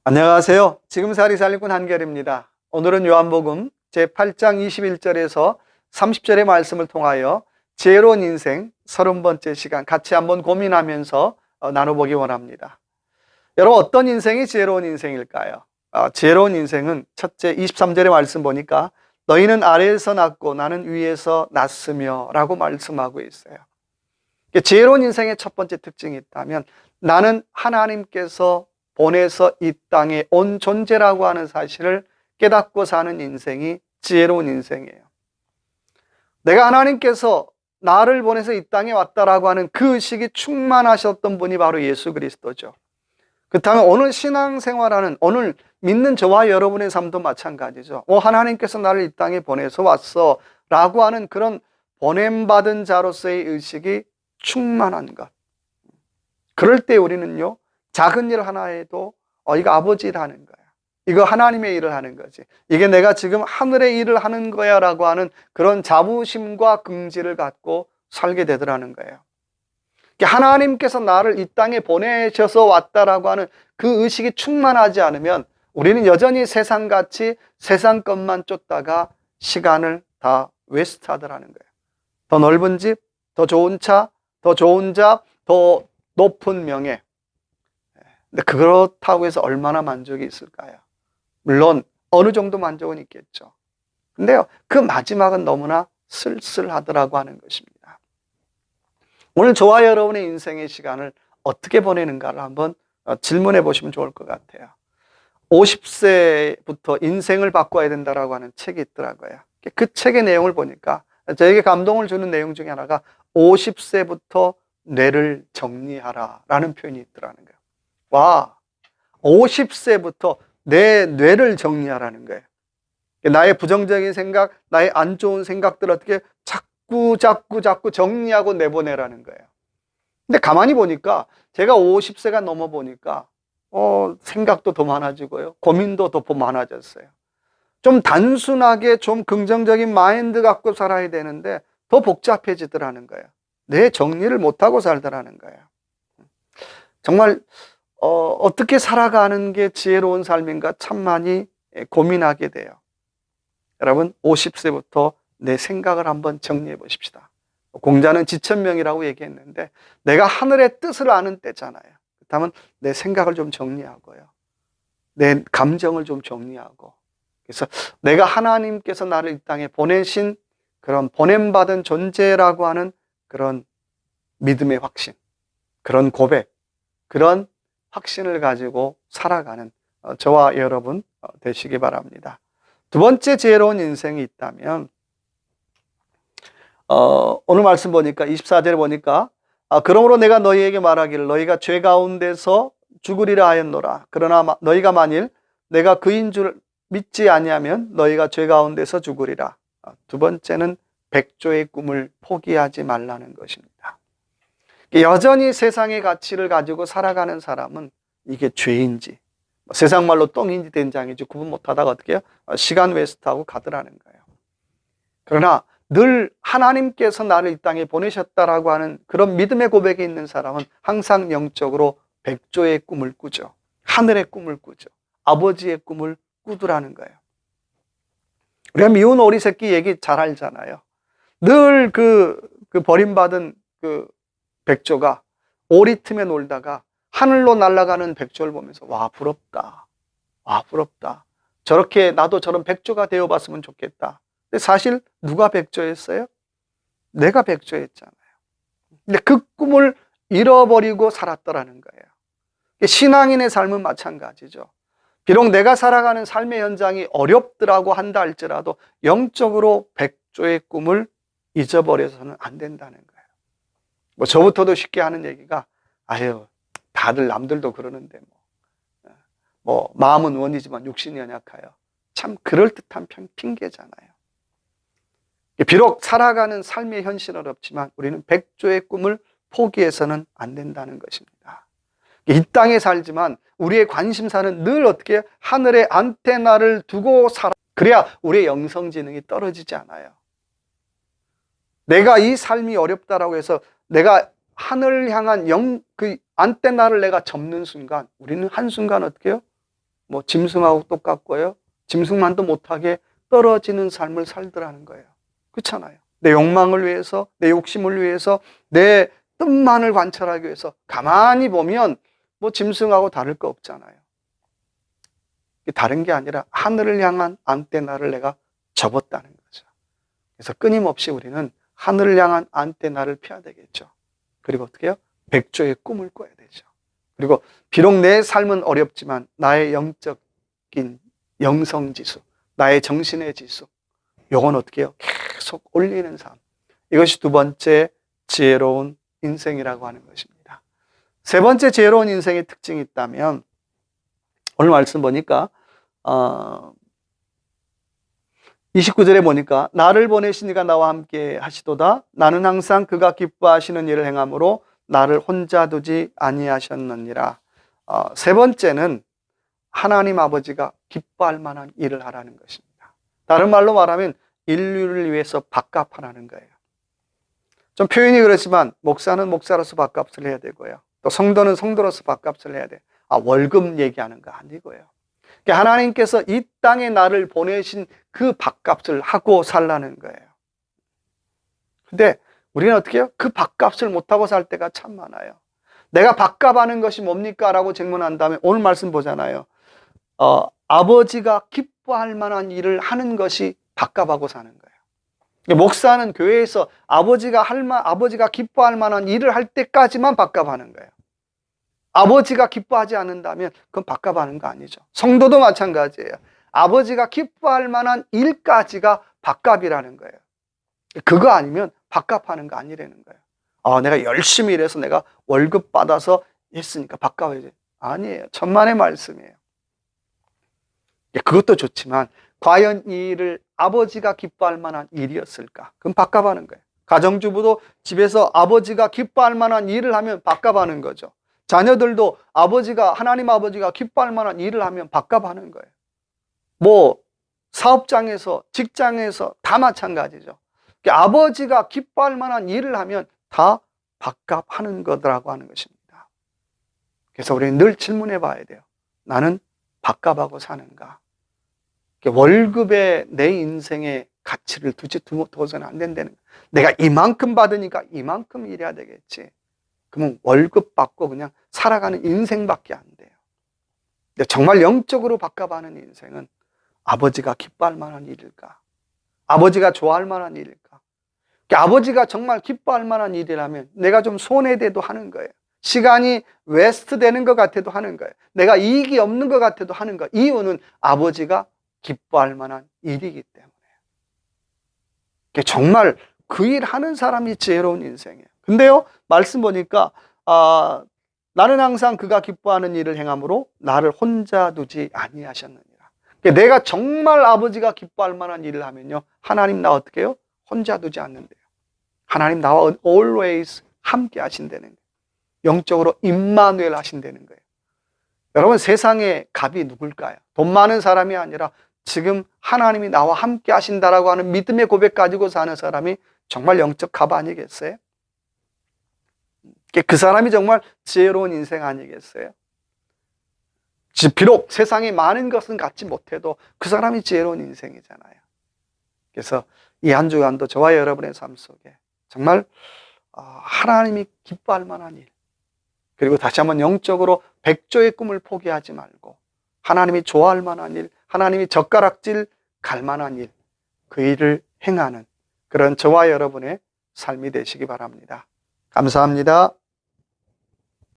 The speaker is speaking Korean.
안녕하세요. 지금살이 살림꾼 한결입니다. 오늘은 요한복음 제8장 21절에서 30절의 말씀을 통하여 지혜로운 인생 30번째 시간 같이 한번 고민하면서 나눠보기 원합니다. 여러분, 어떤 인생이 지혜로운 인생일까요? 지혜로운 인생은 첫째 23절의 말씀 보니까 너희는 아래에서 났고 나는 위에서 났으며 라고 말씀하고 있어요. 지혜로운 인생의 첫 번째 특징이 있다면 나는 하나님께서 보내서 이 땅에 온 존재라고 하는 사실을 깨닫고 사는 인생이 지혜로운 인생이에요. 내가 하나님께서 나를 보내서 이 땅에 왔다라고 하는 그 의식이 충만하셨던 분이 바로 예수 그리스도죠. 그렇다면 오늘 신앙생활하는, 오늘 믿는 저와 여러분의 삶도 마찬가지죠. 하나님께서 나를 이 땅에 보내서 왔어 라고 하는 그런 보냄받은 자로서의 의식이 충만한 것. 그럴 때 우리는요, 작은 일 하나 해도 이거 아버지 일 하는 거야, 이거 하나님의 일을 하는 거지, 이게 내가 지금 하늘의 일을 하는 거야 라고 하는 그런 자부심과 긍지를 갖고 살게 되더라는 거예요. 하나님께서 나를 이 땅에 보내셔서 왔다라고 하는 그 의식이 충만하지 않으면 우리는 여전히 세상같이 세상 것만 쫓다가 시간을 다 웨스트하더라는 거예요. 더 넓은 집, 더 좋은 차, 더 좋은 잡, 더 높은 명예. 근데 그렇다고 해서 얼마나 만족이 있을까요? 물론 어느 정도 만족은 있겠죠. 근데요, 그 마지막은 너무나 쓸쓸하더라고 하는 것입니다. 오늘 저와 여러분의 인생의 시간을 어떻게 보내는가를 한번 질문해 보시면 좋을 것 같아요. 50세부터 인생을 바꿔야 된다라고 하는 책이 있더라고요. 그 책의 내용을 보니까 저에게 감동을 주는 내용 중에 하나가 50세부터 뇌를 정리하라 라는 표현이 있더라는 거예요. 와, 50세부터 내 뇌를 정리하라는 거예요. 나의 부정적인 생각, 나의 안 좋은 생각들을 어떻게 자꾸 정리하고 내보내라는 거예요. 근데 가만히 보니까 제가 50세가 넘어 보니까 생각도 더 많아지고요, 고민도 더 많아졌어요. 좀 단순하게 좀 긍정적인 마인드 갖고 살아야 되는데 더 복잡해지더라는 거예요. 내 정리를 못하고 살더라는 거예요. 정말 어떻게 살아가는 게 지혜로운 삶인가 참 많이 고민하게 돼요. 여러분, 50세부터 내 생각을 한번 정리해 보십시다. 공자는 지천명이라고 얘기했는데 내가 하늘의 뜻을 아는 때잖아요. 그렇다면 내 생각을 좀 정리하고요, 내 감정을 좀 정리하고, 그래서 내가 하나님께서 나를 이 땅에 보내신 그런 보냄받은 존재라고 하는 그런 믿음의 확신, 그런 고백, 그런 확신을 가지고 살아가는 저와 여러분 되시기 바랍니다. 두 번째 지혜로운 인생이 있다면 오늘 말씀 보니까 24절에 보니까 그러므로 내가 너희에게 말하기를 너희가 죄 가운데서 죽으리라 하였노라. 그러나 너희가 만일 내가 그인 줄 믿지 아니하면 너희가 죄 가운데서 죽으리라. 두 번째는 백조의 꿈을 포기하지 말라는 것입니다. 여전히 세상의 가치를 가지고 살아가는 사람은 이게 죄인지 세상 말로 똥인지 된장인지 구분 못하다가 어떻게 해요? 시간 웨스트하고 가더라는 거예요. 그러나 늘 하나님께서 나를 이 땅에 보내셨다라고 하는 그런 믿음의 고백이 있는 사람은 항상 영적으로 백조의 꿈을 꾸죠. 하늘의 꿈을 꾸죠. 아버지의 꿈을 꾸더라는 거예요. 우리가 미운 오리 새끼 얘기 잘 알잖아요. 늘 그 버림받은 그 백조가 오리 틈에 놀다가 하늘로 날아가는 백조를 보면서 와 부럽다, 와 부럽다, 저렇게 나도 저런 백조가 되어봤으면 좋겠다. 근데 사실 누가 백조였어요? 내가 백조였잖아요. 근데 그 꿈을 잃어버리고 살았더라는 거예요. 신앙인의 삶은 마찬가지죠. 비록 내가 살아가는 삶의 현장이 어렵더라고 한다 할지라도 영적으로 백조의 꿈을 잊어버려서는 안 된다는 거예요. 저부터도 쉽게 하는 얘기가 다들 남들도 그러는데 마음은 원이지만 육신이 연약하여, 참 그럴듯한 핑계잖아요. 비록 살아가는 삶의 현실은 어렵지만 우리는 백조의 꿈을 포기해서는 안 된다는 것입니다. 이 땅에 살지만 우리의 관심사는 늘 어떻게 하늘의 안테나를 두고 살아. 그래야 우리의 영성지능이 떨어지지 않아요. 내가 이 삶이 어렵다라고 해서 내가 하늘 향한 그 안테나를 내가 접는 순간 우리는 한순간 어떻게 해요? 뭐 짐승하고 똑같고요. 짐승만도 못하게 떨어지는 삶을 살더라는 거예요. 그렇잖아요. 내 욕망을 위해서, 내 욕심을 위해서, 내 뜻만을 관철하기 위해서 가만히 보면 뭐 짐승하고 다를 거 없잖아요. 다른 게 아니라 하늘을 향한 안테나를 내가 접었다는 거죠. 그래서 끊임없이 우리는 하늘을 향한 안테나를 펴야 되겠죠. 그리고 어떻게 해요? 백조의 꿈을 꿔야 되죠. 그리고 비록 내 삶은 어렵지만 나의 영적인 영성지수, 나의 정신의 지수, 요건 어떻게 해요? 계속 올리는 삶. 이것이 두 번째 지혜로운 인생이라고 하는 것입니다. 세 번째 지혜로운 인생의 특징이 있다면, 오늘 말씀 보니까 29절에 보니까 나를 보내신 이가 나와 함께 하시도다. 나는 항상 그가 기뻐하시는 일을 행함으로 나를 혼자 두지 아니하셨느니라. 세 번째는 하나님 아버지가 기뻐할 만한 일을 하라는 것입니다. 다른 말로 말하면 인류를 위해서 밥값하라는 거예요. 좀 표현이 그렇지만 목사는 목사로서 밥값을 해야 되고요. 또 성도는 성도로서 밥값을 해야 돼요. 월급 얘기하는 거 아니고요. 하나님께서 이 땅에 나를 보내신 그 밥값을 하고 살라는 거예요. 근데 우리는 어떻게 해요? 그 밥값을 못하고 살 때가 참 많아요. 내가 밥값하는 것이 뭡니까? 라고 질문한다면 오늘 말씀 보잖아요. 아버지가 기뻐할 만한 일을 하는 것이 밥값하고 사는 거예요. 목사는 교회에서 아버지가 기뻐할 만한 일을 할 때까지만 밥값하는 거예요. 아버지가 기뻐하지 않는다면 그건 밥값하는 거 아니죠. 성도도 마찬가지예요. 아버지가 기뻐할 만한 일까지가 밥값이라는 거예요. 그거 아니면 밥값하는 거 아니라는 거예요. 내가 열심히 일해서 내가 월급 받아서 했으니까 밥값해야지. 아니에요. 천만의 말씀이에요. 그것도 좋지만 과연 이 일을 아버지가 기뻐할 만한 일이었을까? 그럼 밥값하는 거예요. 가정주부도 집에서 아버지가 기뻐할 만한 일을 하면 밥값하는 거죠. 자녀들도 하나님 아버지가 기뻐할 만한 일을 하면 밥값하는 거예요. 뭐 사업장에서, 직장에서 다 마찬가지죠. 아버지가 기뻐할 만한 일을 하면 다 밥값하는 거라고 하는 것입니다. 그래서 우리는 늘 질문해 봐야 돼요. 나는 밥값하고 사는가? 월급에 내 인생의 가치를 두고서는 안 된다는 거예요. 내가 이만큼 받으니까 이만큼 일해야 되겠지. 그러면 월급 받고 그냥 살아가는 인생밖에 안 돼요. 근데 정말 영적으로 밥값하는 인생은 아버지가 기뻐할 만한 일일까? 아버지가 좋아할 만한 일일까? 아버지가 정말 기뻐할 만한 일이라면 내가 좀 손해돼도 하는 거예요. 시간이 웨스트 되는 것 같아도 하는 거예요. 내가 이익이 없는 것 같아도 하는 거예요. 이유는 아버지가 기뻐할 만한 일이기 때문에. 정말 그 일 하는 사람이 지혜로운 인생이에요. 근데요, 말씀 보니까 나는 항상 그가 기뻐하는 일을 행함으로 나를 혼자 두지 아니하셨느니라. 내가 정말 아버지가 기뻐할 만한 일을 하면요, 하나님 나 어떻게 해요? 혼자 두지 않는데요. 하나님 나와 always 함께 하신다는 거예요. 영적으로 임마누엘 하신다는 거예요. 여러분, 세상의 갑이 누굴까요? 돈 많은 사람이 아니라 지금 하나님이 나와 함께 하신다라고 하는 믿음의 고백 가지고 사는 사람이 정말 영적 갑 아니겠어요? 그 사람이 정말 지혜로운 인생 아니겠어요? 비록 세상에 많은 것은 갖지 못해도 그 사람이 지혜로운 인생이잖아요. 그래서 이 한 주간도 저와 여러분의 삶 속에 정말 하나님이 기뻐할 만한 일, 그리고 다시 한번 영적으로 백조의 꿈을 포기하지 말고 하나님이 좋아할 만한 일, 하나님이 젓가락질 갈 만한 일, 그 일을 행하는 그런 저와 여러분의 삶이 되시기 바랍니다. 감사합니다.